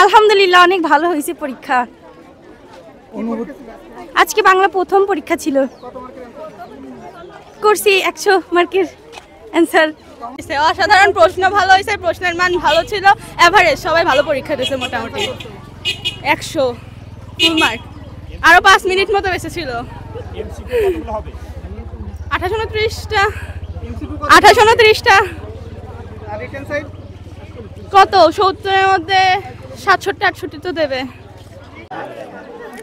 আলহামদুলিল্লাহ অনেক ভালো হয়েছে পরীক্ষা। আজকে বাংলা প্রথম পরীক্ষা ছিল, করছি 100 মার্কের অ্যান্সার। অসাধারণ প্রশ্ন ভালো হয়েছে, প্রশ্নের মান ভালো ছিল, এভারেজ সবাই ভালো পরীক্ষা দিয়েছে মোটামুটি 100 ফুল মার্ক। আরো 5 মিনিট মতো বেঁচে ছিল। 28-29টা কত 70-এর মধ্যে 67-68 তো দেবে।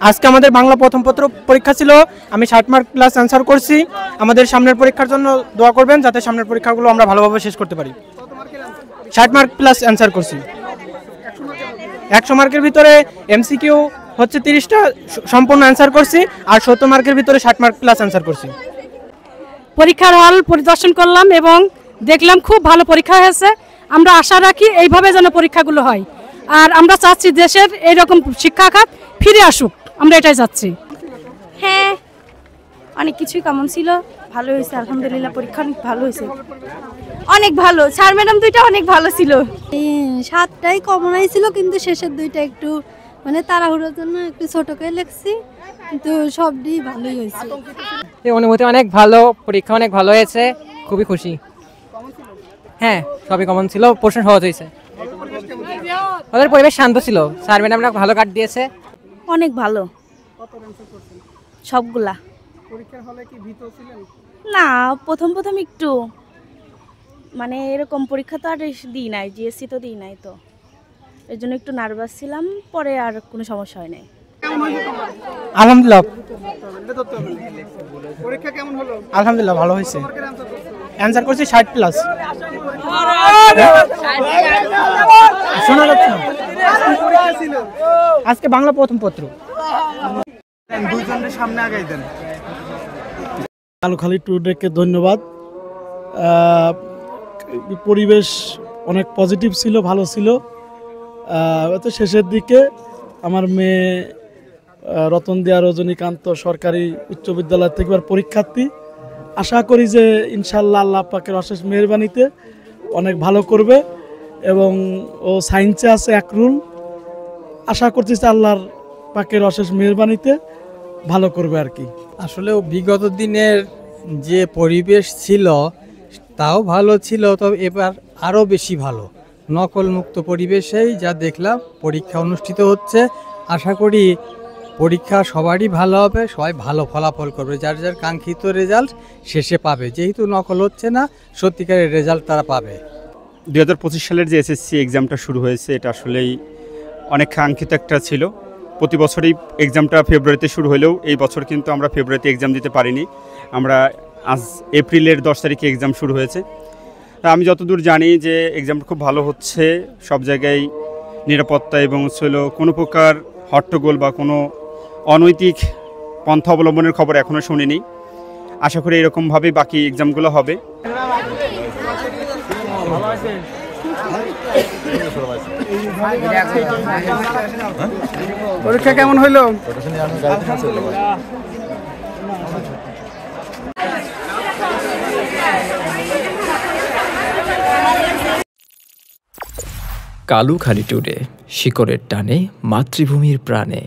আজকে আমাদের বাংলা প্রথম পত্র পরীক্ষা ছিল, আমি 60 মার্ক প্লাস অ্যান্সার করছি। আমাদের সামনের পরীক্ষার জন্য দোয়া করবেন যাতে সামনের পরীক্ষাগুলো আমরা ভালোভাবে শেষ করতে পারি। 60 মার্ক প্লাস অ্যান্সার করছি। 100 মার্কের ভিতরে এমসিকিউ হচ্ছে 30টা সম্পূর্ণ অ্যান্সার করছি, আর 70 মার্কের ভিতরে 60 মার্ক প্লাস অ্যান্সার করছি। পরীক্ষার হল পরিদর্শন করলাম এবং দেখলাম খুব ভালো পরীক্ষা হয়েছে। আমরা আশা রাখি এইভাবে যেন পরীক্ষাগুলো হয়, আর আমরা চাচ্ছি দেশের এইরকম শিক্ষা খাত ফিরে আসুক, আমরা এটাই চাচ্ছি। হ্যাঁ, অনেক কিছুই কমন ছিল, ভালো হয়েছে আলহামদুলিল্লাহ। পরীক্ষা অনেক ভালো হয়েছে, অনেক ভালো। স্যার ম্যাডাম দুইটা অনেক ভালো ছিল। 7টাই কমন আইছিল, কিন্তু শেষের 2টা একটু মানে তাড়াহুড়োর জন্য একটু ছোট করে লিখছি, কিন্তু সবই ভালোই হয়েছে। এই অনুভূতি অনেক ভালো, পরীক্ষা অনেক ভালো হয়েছে, খুবই খুশি। হ্যাঁ, সবই কমন ছিল, প্রশ্ন সহজ হয়েছে। ওদের পরিবেশ শান্ত ছিল, স্যার ম্যাডামরা ভালো কাট দিয়েছে। অনেক ভালো সবগুলা। না, প্রথম একটু মানে এরকম পরীক্ষা তো আর দিই নাই, জিএসসি তো দিই নাই, তো এর জন্য একটু নার্ভাস ছিলাম। পরে আর কোনো সমস্যা হয় নাই। আলহামদুলিল্লাহ। পরীক্ষা কেমন হলো? আলহামদুলিল্লাহ ভালো হয়েছে, অ্যান্সার করছি 60 প্লাস। শোনা যাচ্ছে না? আজকে বাংলা প্রথম পত্র। দুইজনের সামনে আগাই দেন। কালুখালী টুডেকে ধন্যবাদ। পরিবেশ অনেক পজিটিভ ছিল, ভালো ছিল। তো শেষের দিকে আমার মেয়ে রতনদিয়া রজনীকান্ত সরকারি উচ্চ বিদ্যালয় থেকে পরীক্ষার্থী। আশা করি যে ইনশাল্লাহ আল্লাহ পাকের অশেষ মেহেরবানিতে অনেক ভালো করবে, এবং ও সায়েন্সে আছে একরুল। আশা করতেছি আল্লাহর পাকের অশেষ মেহেরবানিতে ভালো করবে আর কি। আসলে বিগত দিনের যে পরিবেশ ছিল তাও ভালো ছিল, তবে এবার আরও বেশি ভালো, নকলমুক্ত পরিবেশেই যা দেখলাম পরীক্ষা অনুষ্ঠিত হচ্ছে। আশা করি পরীক্ষা সবারই ভালো হবে, সবাই ভালো ফলাফল করবে, যার যার কাঙ্ক্ষিত রেজাল্ট শেষে পাবে। যেহেতু নকল হচ্ছে না, সত্যিকারের রেজাল্ট তারা পাবে। 2025 সালের যে এসএসসি এক্সামটা শুরু হয়েছে, এটা আসলেই অনেক কাঙ্ক্ষিত একটা ছিল। প্রতি বছরই এক্সামটা ফেব্রুয়ারিতে শুরু হলেও এই বছর কিন্তু আমরা ফেব্রুয়ারিতে এক্সাম দিতে পারিনি। আমরা আজ এপ্রিলের 10 তারিখে এক্সাম শুরু হয়েছে। আমি যতদূর জানি যে এক্সামটা খুব ভালো হচ্ছে, সব জায়গায় নিরাপত্তা এবং ছিল কোনো প্রকার হট্টগোল বা কোনো অনৈতিক পন্থা অবলম্বনের খবর এখনও শুনিনি। আশা করি এরকমভাবেই বাকি এক্সামগুলো হবে। পরীক্ষা কেমন হইলো? কালুখালী টুডে, শিকড়ের টানে মাতৃভূমির প্রাণে।